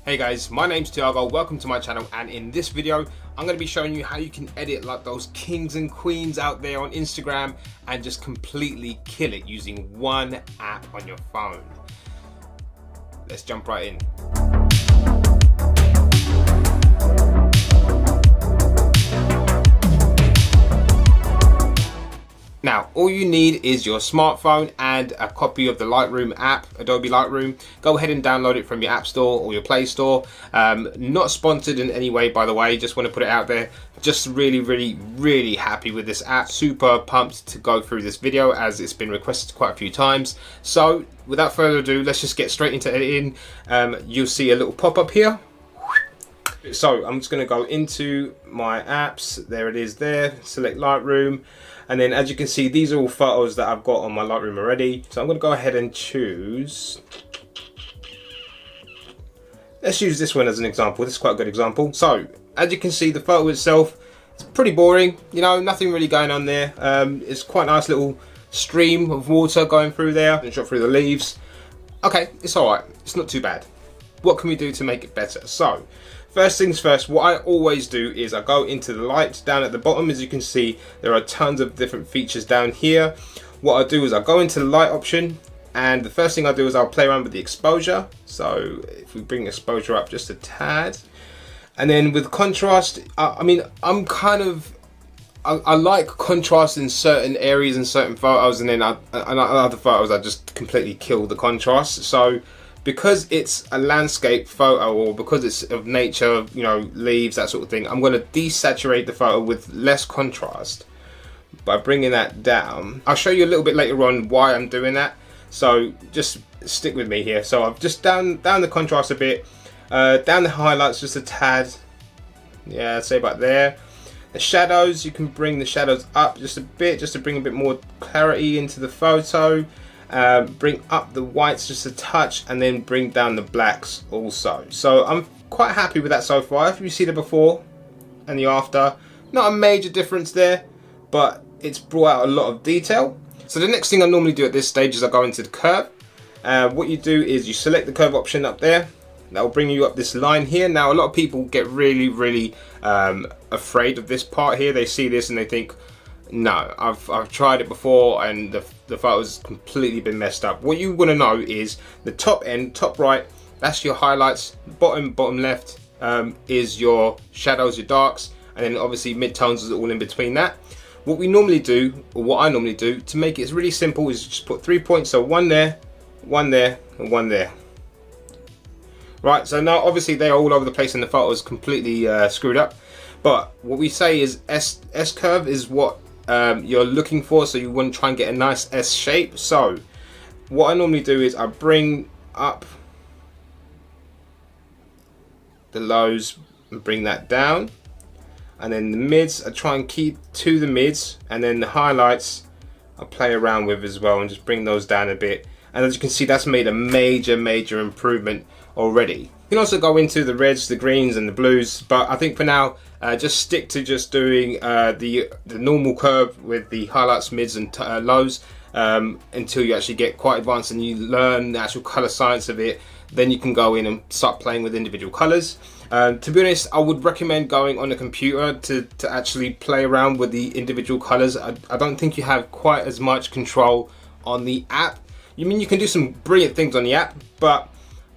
Hey guys, my name's Tiago, welcome to my channel, and in this video I'm going to be showing you how you can edit like those kings and queens out there on Instagram and just completely kill it using one app on your phone. Let's jump right in. Now, all you need is your smartphone and a copy of the Lightroom app, Adobe Lightroom. Go ahead and download it from your App Store or your Play Store. Not sponsored in any way, by the way, just want to put it out there. Just really happy with this app. Super pumped to go through this video as it's been requested quite a few times. So, without further ado, let's just get straight into editing. You'll see a little pop-up here. So, I'm just going to go into my apps. There it is there. Select Lightroom. And then as you can see, these are all photos that I've got on my Lightroom already. So I'm going to go ahead and choose. Let's use this one as an example. This is quite a good example. So as you can see, the photo itself is pretty boring. You know, nothing really going on there. It's quite a nice little stream of water going through there and shot through the leaves. Okay, it's all right. It's not too bad. What can we do to make it better? So first things first, what I always do is I go into the light down at the bottom. As you can see, there are tons of different features down here. What I do is I go into the light option, and the first thing I do is I'll play around with the exposure. So if we bring exposure up just a tad, and then with contrast, I like contrast in certain areas and certain photos, and then other photos I just completely kill the contrast. So because it's a landscape photo, or because it's of nature, you know, leaves, that sort of thing, I'm going to desaturate the photo with less contrast by bringing that down. I'll show you a little bit later on why I'm doing that, so just stick with me here. So I've just down the contrast a bit, down the highlights just a tad, yeah, I'd say about there. The shadows, you can bring the shadows up just a bit, just to bring a bit more clarity into the photo. Bring up the whites just a touch, and then bring down the blacks also. So I'm quite happy with that so far. If you see the before and the after, not a major difference there, but it's brought out a lot of detail. So the next thing I normally do at this stage is I go into the curve. What you do is you select the curve option up there. That will bring you up this line here. Now a lot of people get really afraid of this part here. They see this and they think, no, I've tried it before and the photo's completely been messed up. What you want to know is the top end, top right, that's your highlights. Bottom left is your shadows, your darks, and then obviously mid-tones is all in between that. What we normally do, or what I normally do, to make it really simple is just put 3 points, so one there, and one there. Right, so now obviously they're all over the place and the photo is completely screwed up. But what we say is S curve is what you're looking for, so you want to try and get a nice S shape. So what I normally do is I bring up the lows and bring that down, and then the mids I try and keep to the mids, and then the highlights I play around with as well and just bring those down a bit. And as you can see, that's made a major improvement already. You can also go into the reds, the greens and the blues, but I think for now just stick to just doing the normal curve with the highlights, mids and lows until you actually get quite advanced and you learn the actual color science of it. Then you can go in and start playing with individual colors. To be honest, I would recommend going on a computer to actually play around with the individual colors. I don't think you have quite as much control on the app. You mean you can do some brilliant things on the app, but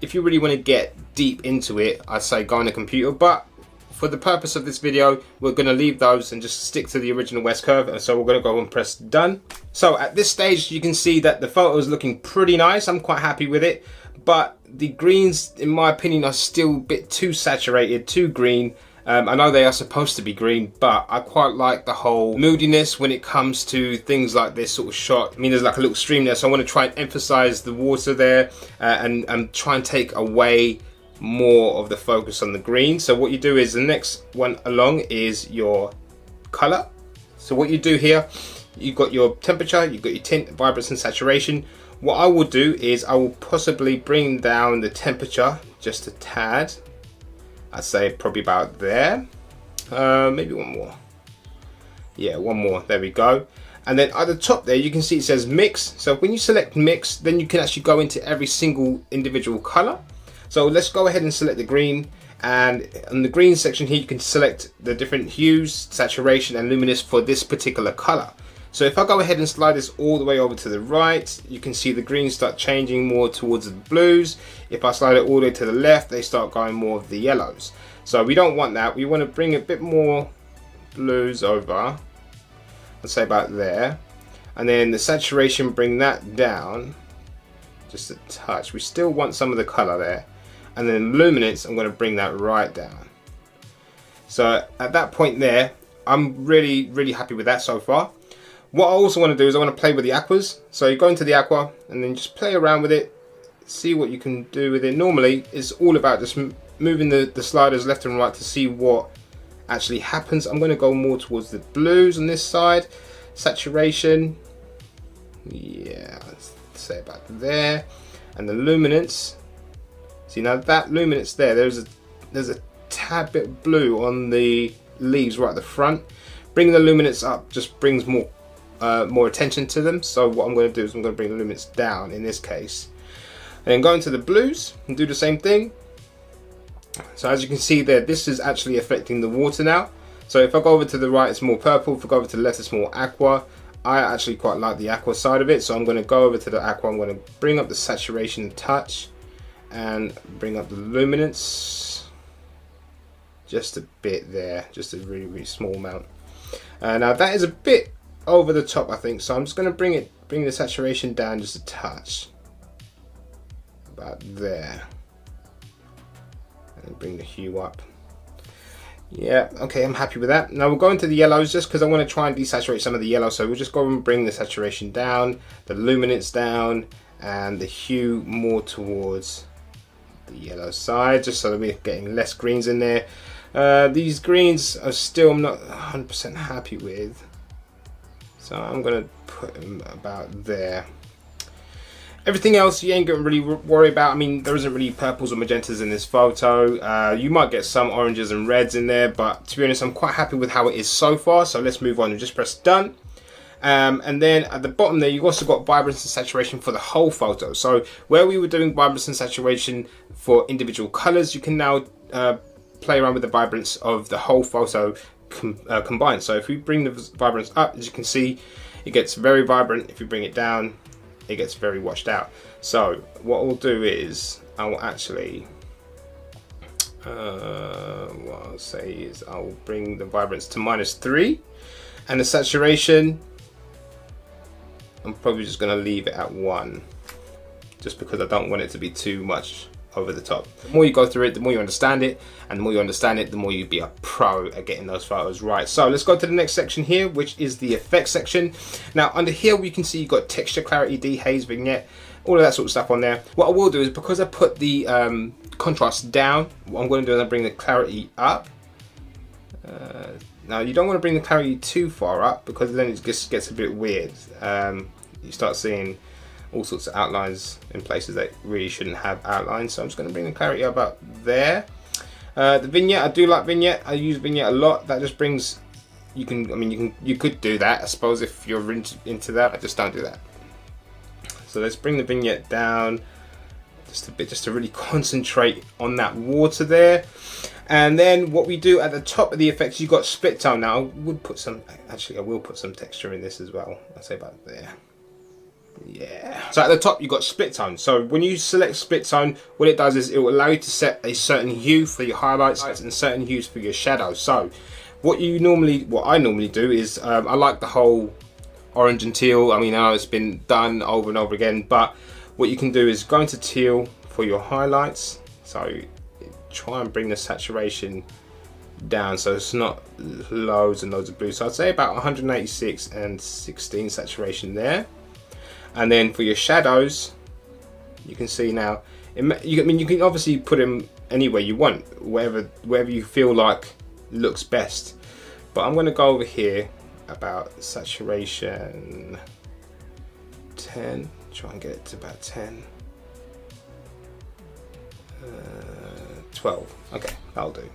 if you really want to get deep into it, I'd say go on a computer. But for the purpose of this video, we're going to leave those and just stick to the original West curve. And so we're going to go and press done. So at this stage, you can see that the photo is looking pretty nice. I'm quite happy with it. But the greens, in my opinion, are still a bit too saturated, too green. I know they are supposed to be green, but I quite like the whole moodiness when it comes to things like this sort of shot. I mean, there's like a little stream there, so I want to try and emphasize the water there and try and take away more of the focus on the green. So what you do is the next one along is your color. So what you do here, you've got your temperature, you've got your tint, vibrance and saturation. What I will do is I will possibly bring down the temperature just a tad. I'd say probably about there, maybe one more. Yeah, one more, there we go. And then at the top there, you can see it says mix. So when you select mix, then you can actually go into every single individual color. So let's go ahead and select the green, and in the green section here you can select the different hues, saturation and luminous for this particular color. So if I go ahead and slide this all the way over to the right, you can see the greens start changing more towards the blues. If I slide it all the way to the left, they start going more of the yellows. So we don't want that. We want to bring a bit more blues over, let's say about there, and then the saturation, bring that down just a touch. We still want some of the color there, and then luminance, I'm going to bring that right down. So at that point there, I'm really happy with that so far. What I also want to do is I want to play with the aquas. So you go into the aqua and then just play around with it, see what you can do with it. Normally it's all about just moving the sliders left and right to see what actually happens. I'm going to go more towards the blues on this side. Saturation, yeah, let's say about there. And the luminance, see now that luminance there, there's a tad bit of blue on the leaves right at the front. Bring the luminance up just brings more attention to them. So what I'm going to do is I'm going to bring the luminance down in this case, and then go into the blues and do the same thing. So as you can see there, this is actually affecting the water now. So if I go over to the right, it's more purple. If I go over to the left, it's more aqua. I actually quite like the aqua side of it, so I'm going to go over to the aqua. I'm going to bring up the saturation a touch and bring up the luminance just a bit there, just a really small amount. Now that is a bit over the top, I think, so I'm just going to bring the saturation down just a touch, about there, and bring the hue up. Yeah, okay, I'm happy with that. Now we'll go into the yellows just because I want to try and desaturate some of the yellow. So we'll just go and bring the saturation down, the luminance down, and the hue more towards the yellow side, just so that we're getting less greens in there. These greens are still not 100% happy with, so I'm going to put them about there. Everything else you ain't going to really worry about. I mean, there isn't really purples or magentas in this photo. You might get some oranges and reds in there, but to be honest, I'm quite happy with how it is so far. So let's move on and just press done. And then at the bottom there, you've also got vibrance and saturation for the whole photo. So where we were doing vibrance and saturation for individual colors, you can now play around with the vibrance of the whole photo combined. So if we bring the vibrance up, as you can see, it gets very vibrant. If you bring it down, it gets very washed out. So what we'll do is I will actually what I'll say is I'll bring the vibrance to -3, and the saturation I'm probably just going to leave it at 1, just because I don't want it to be too much over the top. The more you go through it, the more you understand it, and the more you understand it, the more you'll be a pro at getting those photos right. So let's go to the next section here, which is the effects section. Now under here we can see you've got texture, clarity, dehaze, vignette, all of that sort of stuff on there. What I will do is, because I put the contrast down, what I'm going to do is I'll bring the clarity up. Now you don't want to bring the clarity too far up, because then it just gets a bit weird. You start seeing all sorts of outlines in places that really shouldn't have outlines. So I'm just going to bring the clarity up about there. The vignette, I do like vignette. I use vignette a lot. That just brings, you could do that, I suppose, if you're into that. I just don't do that. So let's bring the vignette down just a bit, just to really concentrate on that water there. And then what we do at the top of the effects, you've got split tone. Now I would put some, actually I will put some texture in this as well. I'll say about there. Yeah. So at the top you've got split tone. So when you select split tone, what it does is it will allow you to set a certain hue for your highlights and certain hues for your shadows. So what I normally do is I like the whole orange and teal. I mean, I know it's been done over and over again, but what you can do is go into teal for your highlights. So try and bring the saturation down so it's not loads and loads of blue. So I'd say about 186 and 16 saturation there. And then for your shadows, you can see now, you can obviously put them anywhere you want, wherever you feel like looks best. But I'm going to go over here about saturation 10, try and get it to about 10. 12, okay, that'll do.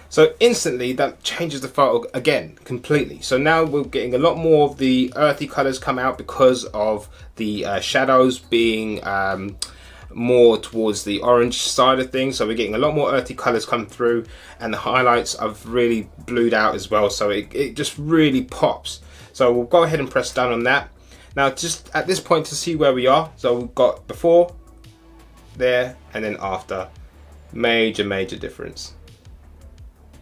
So instantly that changes the photo again completely. So now we're getting a lot more of the earthy colors come out because of the shadows being more towards the orange side of things, so we're getting a lot more earthy colors come through, and the highlights I've really blued out as well, so it just really pops. So we'll go ahead and press done on that. Now just at this point to see where we are, so we've got before, there, and then after. Major difference.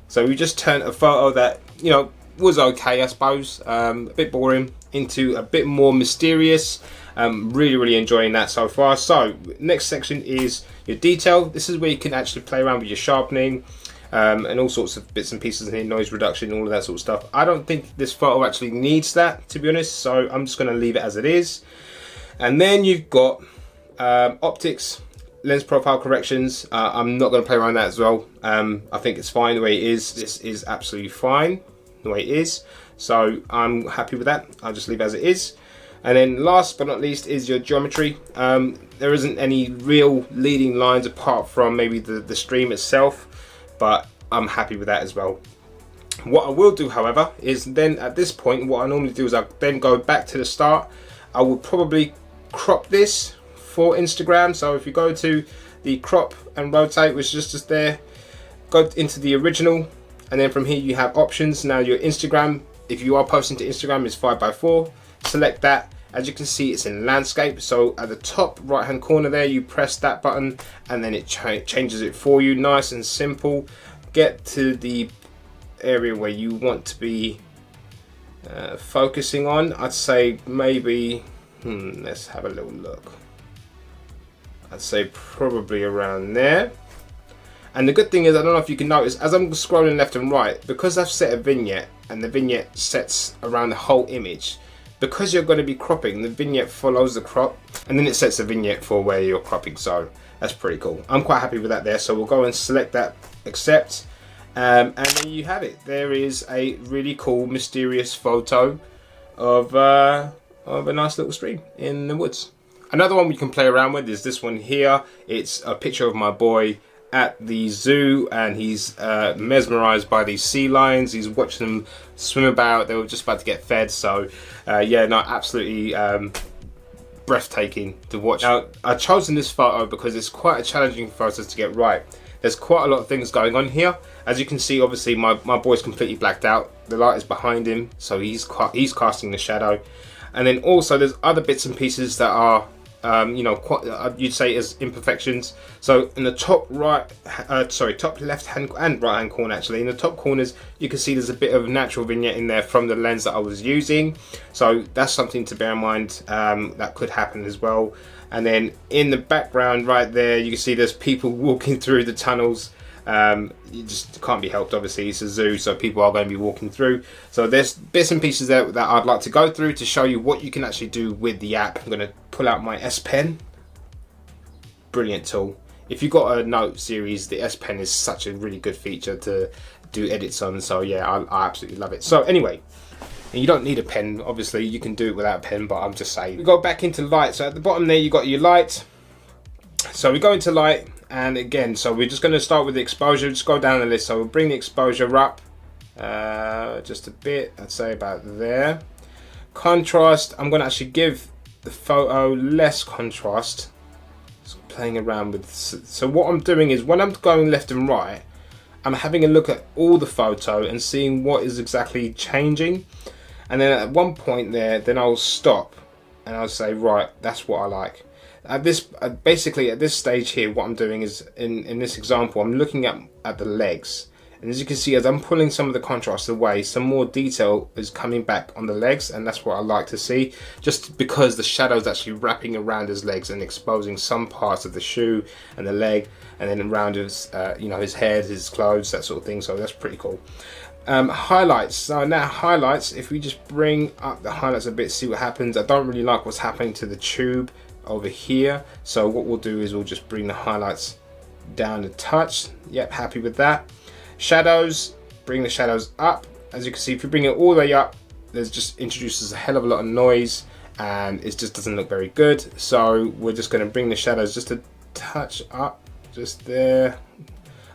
So we just turned a photo that, you know, was okay, I suppose, a bit boring, into a bit more mysterious. Really enjoying that so far. So next section is your detail. This is where you can actually play around with your sharpening, and all sorts of bits and pieces in here, noise reduction, all of that sort of stuff. I don't think this photo actually needs that, to be honest, so I'm just going to leave it as it is. And then you've got optics, lens profile corrections. I'm not going to play around that as well. I think it's fine the way it is. This is absolutely fine the way it is, so I'm happy with that. I'll just leave it as it is. And then last but not least is your geometry. There isn't any real leading lines apart from maybe the stream itself, but I'm happy with that as well. What I will do, however, is then at this point, what I normally do is I then go back to the start. I will probably crop this for Instagram. So if you go to the crop and rotate, which is just there, go into the original, and then from here you have options. Now your Instagram, if you are posting to Instagram, is 5x4. Select that. As you can see, it's in landscape, so at the top right hand corner there you press that button and then it changes it for you, nice and simple. Get to the area where you want to be focusing on. I'd say maybe let's have a little look. I'd say probably around there. And the good thing is, I don't know if you can notice, as I'm scrolling left and right, because I've set a vignette and the vignette sets around the whole image, because you're going to be cropping, the vignette follows the crop, and then it sets a vignette for where you're cropping. So that's pretty cool. I'm quite happy with that there. So we'll go and select that, accept, and then you have it. There is a really cool, mysterious photo of a nice little stream in the woods. Another one we can play around with is this one here. It's a picture of my boy at the zoo, and he's mesmerized by these sea lions. He's watching them swim about. They were just about to get fed, so yeah, no, absolutely breathtaking to watch. Now I've chosen this photo because it's quite a challenging photo to get right. There's quite a lot of things going on here. As you can see, obviously my boy's completely blacked out. The light is behind him, so he's casting the shadow, and then also there's other bits and pieces that are you know, you'd say as imperfections. So in the top top left hand and right hand corner, actually in the top corners, you can see there's a bit of natural vignette in there from the lens that I was using, so that's something to bear in mind. That could happen as well. And then in the background right there, you can see there's people walking through the tunnels. You just can't be helped, obviously it's a zoo, so people are going to be walking through. So there's bits and pieces there that I'd like to go through to show you what you can actually do with the app. I'm going to pull out my S Pen. Brilliant tool. If you've got a note series, the S Pen is such a really good feature to do edits on, so yeah, I absolutely love it. So anyway, and you don't need a pen, obviously you can do it without a pen, but I'm just saying. We go back into light, so at the bottom there you got your light. So we go into light, and again, so we're just going to start with the exposure. Just go down the list. So we'll bring the exposure up just a bit, I'd say about there. Contrast, I'm going to actually give the photo less contrast. So playing around with, so what I'm doing is when I'm going left and right, I'm having a look at all the photo and seeing what is exactly changing, and then at one point there, then I'll stop and I'll say, right, that's what I like. At this basically at this stage here, what I'm doing is in this example, I'm looking at the legs, and as you can see, as I'm pulling some of the contrast away, some more detail is coming back on the legs, and that's what I like to see, just because the shadow is actually wrapping around his legs and exposing some parts of the shoe and the leg, and then around his you know, his head, his clothes, that sort of thing. So that's pretty cool. Highlights. So now highlights, if we just bring up the highlights a bit, see what happens. I don't really like what's happening to the tube over here, so what we'll do is we'll just bring the highlights down a touch. Yep, happy with that. Shadows, bring the shadows up. As you can see, if you bring it all the way up, there's just introduces a hell of a lot of noise, and it just doesn't look very good. So we're just going to bring the shadows just a touch up, just there.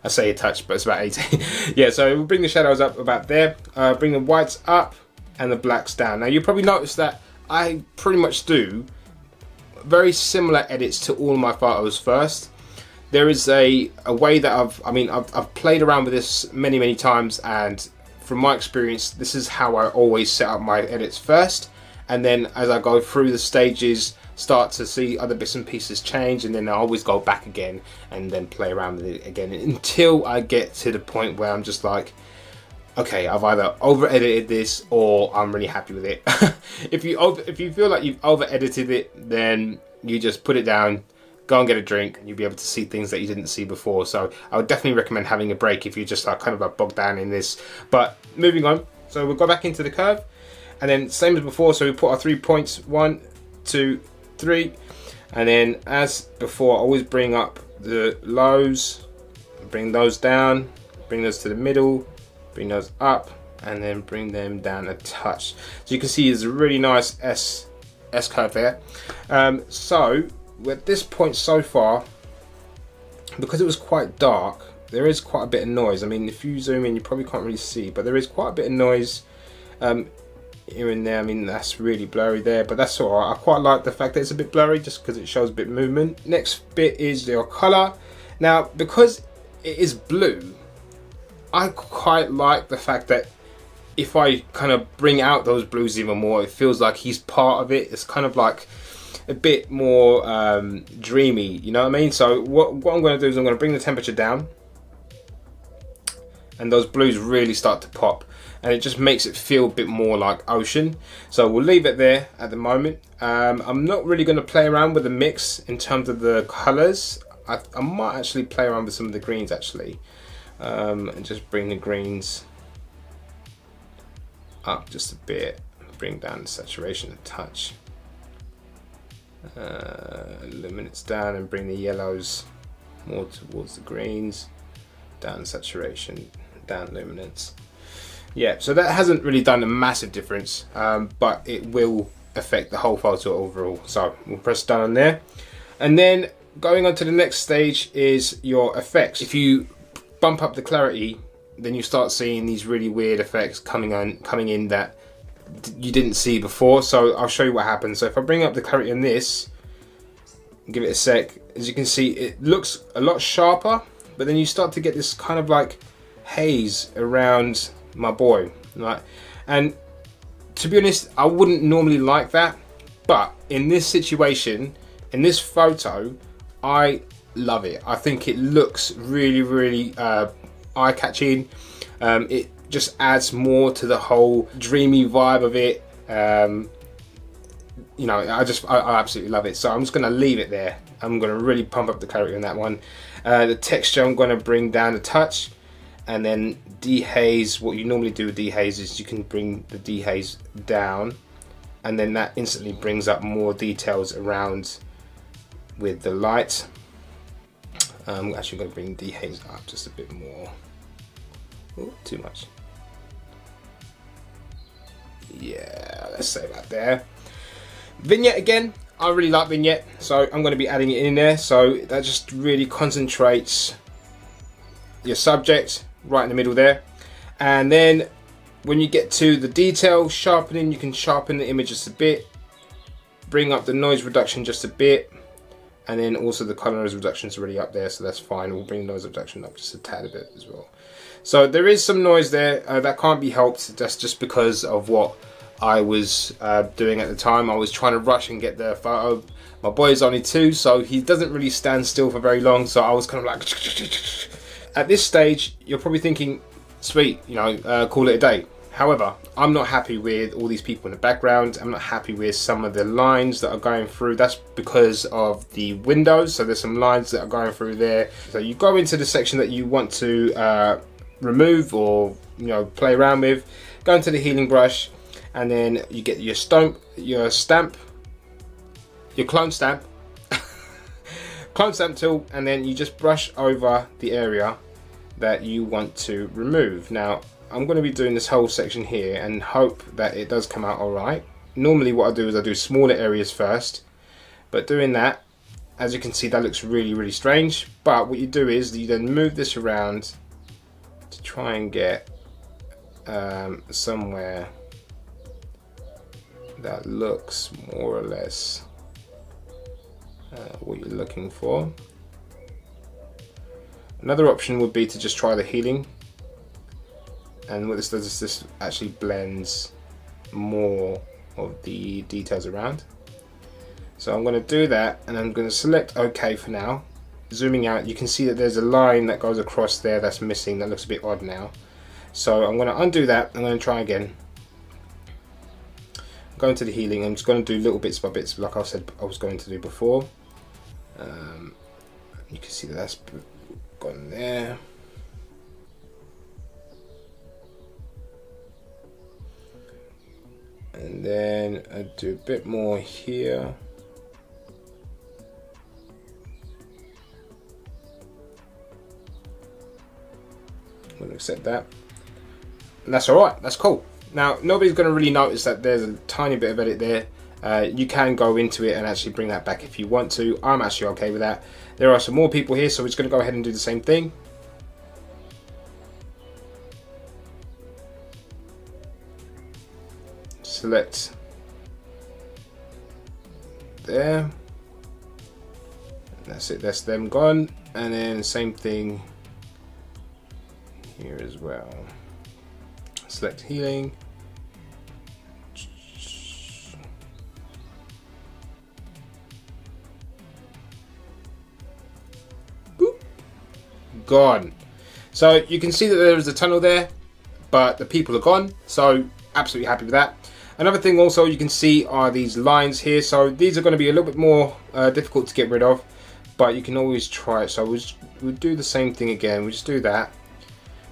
I say a touch, but it's about 80. Yeah, so we'll bring the shadows up about there. Bring the whites up and the blacks down. Now you probably notice that I pretty much do very similar edits to all my photos first. There is a way that I've played around with this many times, and from my experience, this is how I always set up my edits first, and then as I go through the stages, start to see other bits and pieces change, and then I always go back again and then play around with it again until I get to the point where I'm just like, okay, I've either over edited this or I'm really happy with it. If you feel like you've over edited it, then you just put it down, go and get a drink, and you'll be able to see things that you didn't see before. So I would definitely recommend having a break if you're just like kind of like bogged down in this. But moving on, so we'll go back into the curve, and then same as before, so we put our 3 points, 1, 2, 3, and then as before, always bring up the lows, bring those down, bring those to the middle, bring those up, and then bring them down a touch. So you can see there's a really nice S curve there. So at this point so far, because it was quite dark, there is quite a bit of noise. I mean, if you zoom in, you probably can't really see, but there is quite a bit of noise here and there. I mean, that's really blurry there, but that's all right. I quite like the fact that it's a bit blurry just because it shows a bit of movement. Next bit is your color. Now, because it is blue, I quite like the fact that if I kind of bring out those blues even more, it feels like he's part of it. It's kind of like a bit more dreamy, you know what I mean? So what I'm going to do is I'm going to bring the temperature down, and those blues really start to pop, and it just makes it feel a bit more like ocean. So we'll leave it there at the moment. I'm not really going to play around with the mix in terms of the colors. I might actually play around with some of the greens actually, and just bring the greens up just a bit, bring down the saturation a touch, luminance down, and bring the yellows more towards the greens, down saturation, down luminance. Yeah, so that hasn't really done a massive difference, but it will affect the whole photo overall. So we'll press done on there, and then going on to the next stage is your effects. If you bump up the clarity, then you start seeing these really weird effects coming in that you didn't see before. So I'll show you what happens. So if I bring up the clarity on this, give it a sec, as you can see, it looks a lot sharper, but then you start to get this kind of like haze around my boy, right? And to be honest, I wouldn't normally like that, but in this situation, in this photo, I love it. I think it looks really eye-catching. It just adds more to the whole dreamy vibe of it. You know, I absolutely love it. So I'm just going to leave it there. I'm going to really pump up the clarity on that one. The texture I'm going to bring down a touch, and then dehaze. What you normally do with dehaze is you can bring the dehaze down, and then that instantly brings up more details around with the light. I'm actually going to bring dehaze up just a bit more. Ooh, too much. Yeah, let's say that there. Vignette again, I really like vignette, so I'm going to be adding it in there. So that just really concentrates your subject right in the middle there. And then when you get to the detail sharpening, you can sharpen the image just a bit, bring up the noise reduction just a bit, and then also the color noise reduction is already up there, so that's fine. We'll bring noise reduction up just a tad bit as well. So there is some noise there, that can't be helped. That's just because of what I was doing at the time. I was trying to rush and get the photo. My boy is only 2, so he doesn't really stand still for very long, so I was kind of like at this stage you're probably thinking, sweet, you know, call it a day. However, I'm not happy with all these people in the background. I'm not happy with some of the lines that are going through. That's because of the windows. So there's some lines that are going through there. So you go into the section that you want to remove or, you know, play around with. Go into the healing brush, and then you get your stamp, your clone stamp, clone stamp tool, and then you just brush over the area that you want to remove. Now, I'm going to be doing this whole section here and hope that it does come out alright. Normally what I do is I do smaller areas first, but doing that, as you can see, that looks really strange. But what you do is you then move this around to try and get somewhere that looks more or less what you're looking for. Another option would be to just try the healing, and what this does is this actually blends more of the details around. So I'm going to do that, and I'm going to select OK for now. Zooming out, you can see that there's a line that goes across there that's missing, that looks a bit odd now. So I'm going to undo that. I'm going to try again. Go into the healing. I'm just going to do little bits by bits, like I said I was going to do before. You can see that that's gone there. And then I do a bit more here. I'm going to accept that. And that's alright, that's cool. Now, nobody's going to really notice that there's a tiny bit of edit there. You can go into it and actually bring that back if you want to. I'm actually okay with that. There are some more people here, so we're just going to go ahead and do the same thing. Select there. That's it, that's them gone. And then same thing here as well. Select healing. Boop. Gone. So you can see that there is a tunnel there, but the people are gone. So absolutely happy with that. Another thing also you can see are these lines here. So these are going to be a little bit more difficult to get rid of, but you can always try it. So we'll do the same thing again. We'll just do that.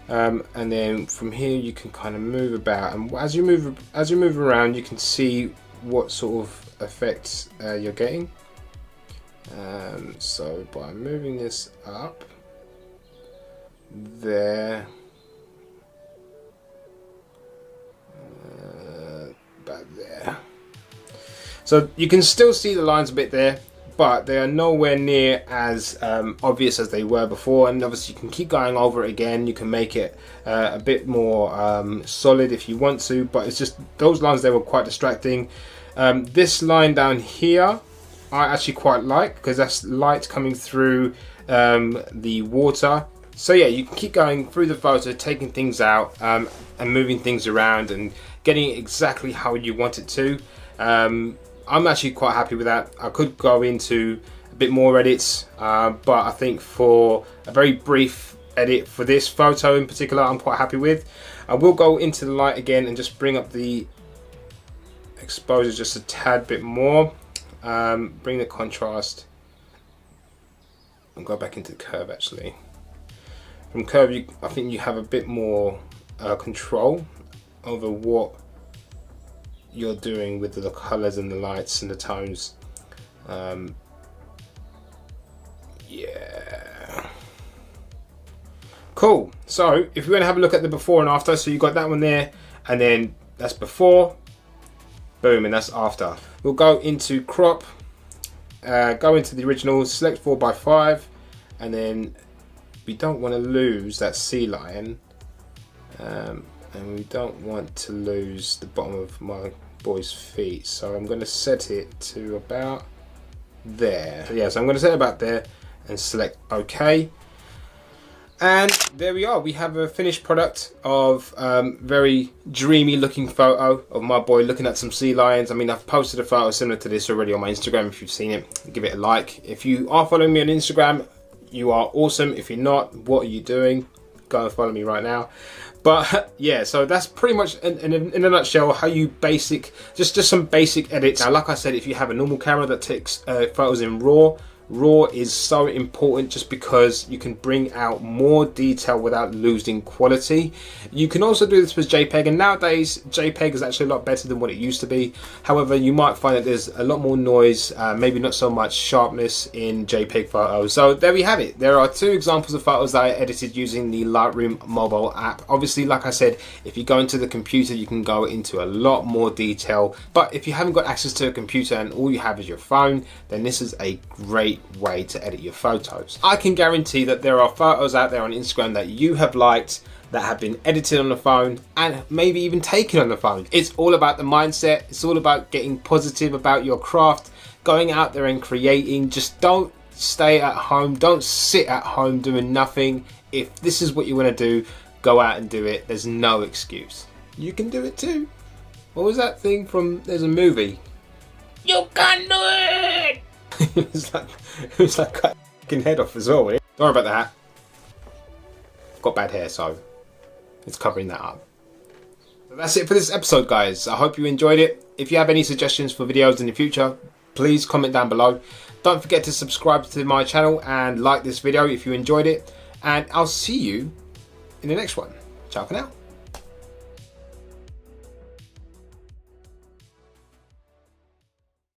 And then from here you can kind of move about, and as you move around, you can see what sort of effects you're getting. So by moving this up there, about there, so you can still see the lines a bit there, but they are nowhere near as obvious as they were before. And obviously you can keep going over it again. You can make it a bit more solid if you want to, but it's just those lines, they were quite distracting. This line down here I actually quite like, because that's light coming through the water. So yeah, you can keep going through the photo, taking things out and moving things around and getting it exactly how you want it to. I'm actually quite happy with that. I could go into a bit more edits, but I think for a very brief edit for this photo in particular, I'm quite happy with. I will go into the light again and just bring up the exposure just a tad bit more. Bring the contrast and go back into the curve actually. From curve, I think you have a bit more control over what you're doing with the colors and the lights and the tones. Yeah, cool. So if we're going to have a look at the before and after, so you got that one there, and then that's before, boom, and that's after. We'll go into crop, go into the original, select 4:5, and then we don't want to lose that sea lion, and we don't want to lose the bottom of my boy's feet, so I'm going to set it to about there. So yeah, so I'm going to set it about there and select OK, and there we are. We have a finished product of very dreamy looking photo of my boy looking at some sea lions. I mean, I've posted a photo similar to this already on my Instagram. If you've seen it, give it a like. If you are following me on Instagram, you are awesome. If you're not, what are you doing? Go and follow me right now. But yeah, so that's pretty much in a nutshell how you just some basic edits. Now, like I said, if you have a normal camera that takes photos in RAW is so important, just because you can bring out more detail without losing quality. You can also do this with JPEG, and nowadays JPEG is actually a lot better than what it used to be. However, you might find that there's a lot more noise, maybe not so much sharpness in JPEG photos. So there we have it. There are two examples of photos that I edited using the Lightroom mobile app. Obviously, like I said, if you go into the computer, you can go into a lot more detail. But if you haven't got access to a computer and all you have is your phone, then this is a great way to edit your photos. I can guarantee that there are photos out there on Instagram that you have liked that have been edited on the phone and maybe even taken on the phone. It's all about the mindset. It's all about getting positive about your craft, going out there and creating. Just don't stay at home. Don't sit at home doing nothing. If this is what you want to do, go out and do it. There's no excuse. You can do it too. What was that thing from, there's a movie? You can do it! it was like cut your head off as well. Don't worry about that. I've got bad hair, so it's covering that up. But that's it for this episode, guys. I hope you enjoyed it. If you have any suggestions for videos in the future, please comment down below. Don't forget to subscribe to my channel and like this video if you enjoyed it. And I'll see you in the next one. Ciao for now.